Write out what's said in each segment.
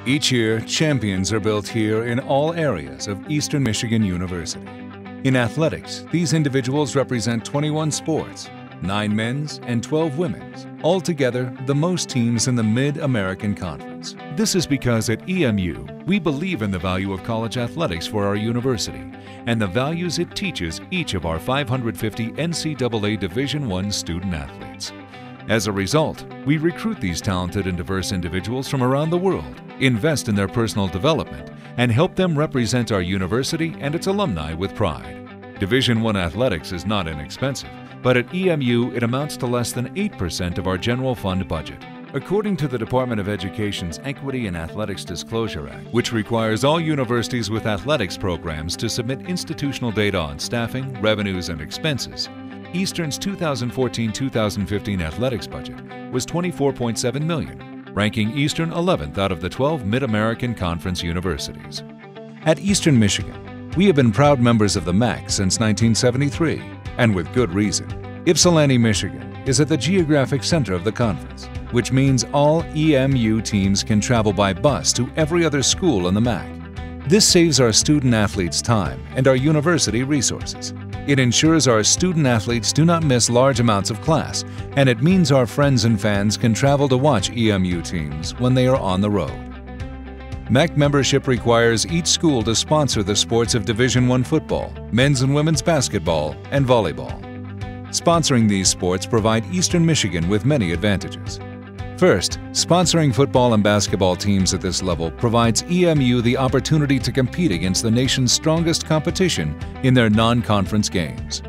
Each year, champions are built here in all areas of Eastern Michigan University. In athletics, these individuals represent 21 sports, 9 men's and 12 women's, altogether the most teams in the Mid-American Conference. This is because at EMU, we believe in the value of college athletics for our university and the values it teaches each of our 550 NCAA Division I student athletes. As a result, we recruit these talented and diverse individuals from around the world, invest in their personal development, and help them represent our university and its alumni with pride. Division I athletics is not inexpensive, but at EMU it amounts to less than 8% of our general fund budget. According to the Department of Education's Equity and Athletics Disclosure Act, which requires all universities with athletics programs to submit institutional data on staffing, revenues, and expenses, Eastern's 2014-2015 athletics budget was $24.7 million, ranking Eastern 11th out of the 12 Mid-American Conference universities. At Eastern Michigan, we have been proud members of the MAC since 1973, and with good reason. Ypsilanti, Michigan is at the geographic center of the conference, which means all EMU teams can travel by bus to every other school in the MAC. This saves our student athletes time and our university resources. It ensures our student athletes do not miss large amounts of class, and it means our friends and fans can travel to watch EMU teams when they are on the road. MAC membership requires each school to sponsor the sports of Division I football, men's and women's basketball, and volleyball. Sponsoring these sports provide Eastern Michigan with many advantages. First, sponsoring football and basketball teams at this level provides EMU the opportunity to compete against the nation's strongest competition in their non-conference games.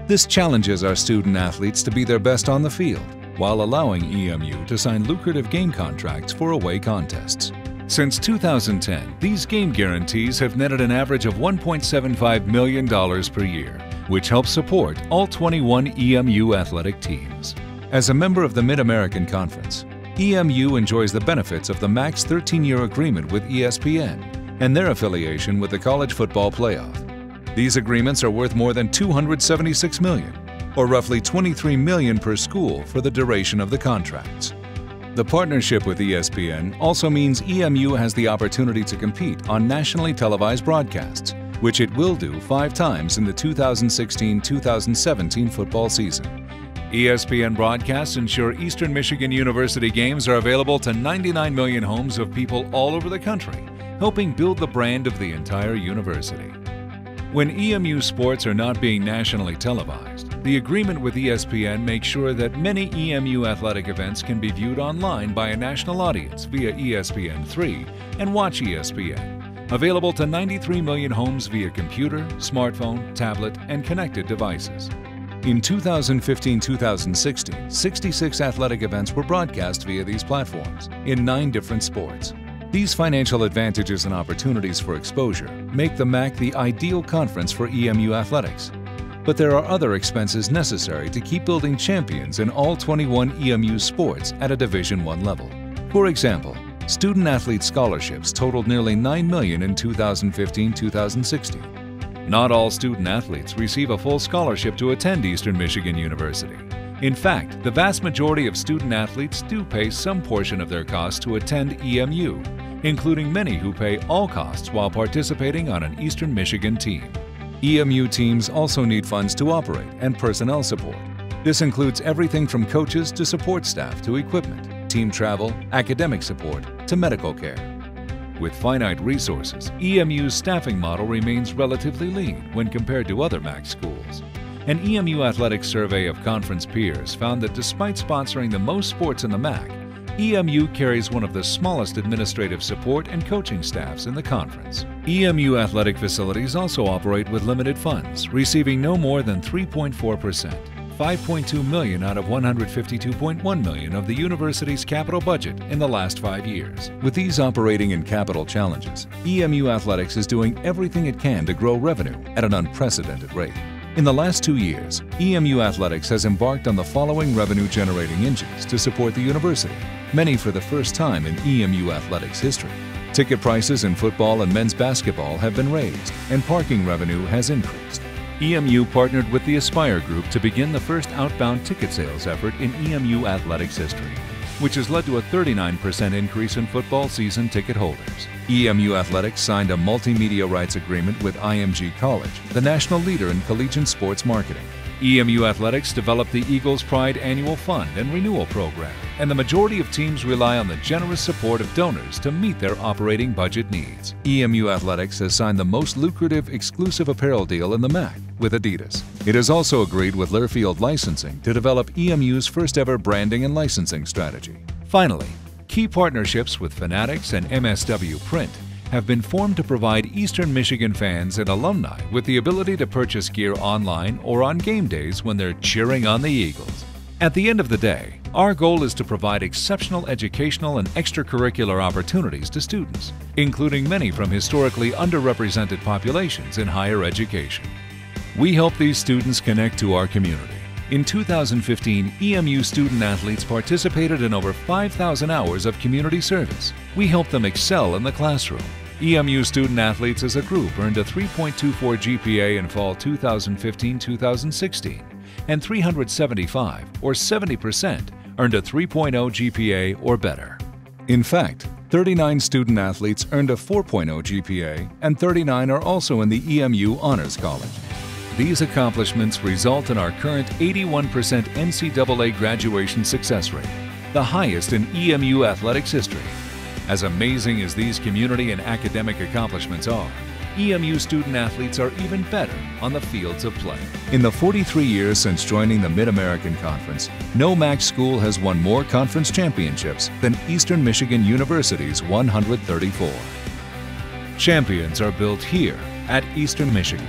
This challenges our student athletes to be their best on the field, while allowing EMU to sign lucrative game contracts for away contests. Since 2010, these game guarantees have netted an average of $1.75 million per year, which helps support all 21 EMU athletic teams. As a member of the Mid-American Conference, EMU enjoys the benefits of the MAC's 13-year agreement with ESPN and their affiliation with the College Football Playoff. These agreements are worth more than $276 million, or roughly $23 million per school for the duration of the contracts. The partnership with ESPN also means EMU has the opportunity to compete on nationally televised broadcasts, which it will do 5 times in the 2016-2017 football season. ESPN broadcasts ensure Eastern Michigan University games are available to 99 million homes of people all over the country, helping build the brand of the entire university. When EMU sports are not being nationally televised, the agreement with ESPN makes sure that many EMU athletic events can be viewed online by a national audience via ESPN3 and Watch ESPN, available to 93 million homes via computer, smartphone, tablet, and connected devices. In 2015-2016, 66 athletic events were broadcast via these platforms in 9 different sports. These financial advantages and opportunities for exposure make the MAC the ideal conference for EMU athletics. But there are other expenses necessary to keep building champions in all 21 EMU sports at a Division I level. For example, student athlete scholarships totaled nearly $9 million in 2015-2016. Not all student athletes receive a full scholarship to attend Eastern Michigan University. In fact, the vast majority of student athletes do pay some portion of their costs to attend EMU, including many who pay all costs while participating on an Eastern Michigan team. EMU teams also need funds to operate and personnel support. This includes everything from coaches to support staff to equipment, team travel, academic support, to medical care. With finite resources, EMU's staffing model remains relatively lean when compared to other MAC schools. An EMU athletics survey of conference peers found that despite sponsoring the most sports in the MAC, EMU carries one of the smallest administrative support and coaching staffs in the conference. EMU athletic facilities also operate with limited funds, receiving no more than 3.4%. $5.2 million out of $152.1 million of the university's capital budget in the last 5 years. With these operating and capital challenges, EMU Athletics is doing everything it can to grow revenue at an unprecedented rate. In the last 2 years, EMU Athletics has embarked on the following revenue-generating engines to support the university, many for the first time in EMU Athletics history. Ticket prices in football and men's basketball have been raised, and parking revenue has increased. EMU partnered with the Aspire Group to begin the first outbound ticket sales effort in EMU athletics history. which has led to a 39% increase in football season ticket holders. EMU Athletics signed a multimedia rights agreement with IMG College, the national leader in collegiate sports marketing. EMU Athletics developed the Eagles Pride Annual Fund and Renewal Program, and the majority of teams rely on the generous support of donors to meet their operating budget needs. EMU Athletics has signed the most lucrative exclusive apparel deal in the MAC with Adidas. It has also agreed with Learfield Licensing to develop EMU's first ever branding and licensing strategy. Finally, key partnerships with Fanatics and MSW Print have been formed to provide Eastern Michigan fans and alumni with the ability to purchase gear online or on game days when they're cheering on the Eagles. At the end of the day, our goal is to provide exceptional educational and extracurricular opportunities to students, including many from historically underrepresented populations in higher education. We help these students connect to our community. In 2015, EMU student athletes participated in over 5,000 hours of community service. We helped them excel in the classroom. EMU student athletes as a group earned a 3.24 GPA in fall 2015-2016, and 375, or 70%, earned a 3.0 GPA or better. In fact, 39 student athletes earned a 4.0 GPA, and 39 are also in the EMU Honors College. These accomplishments result in our current 81% NCAA graduation success rate, the highest in EMU athletics history. As amazing as these community and academic accomplishments are, EMU student athletes are even better on the fields of play. In the 43 years since joining the Mid-American Conference, no MAC school has won more conference championships than Eastern Michigan University's 134. Champions are built here at Eastern Michigan.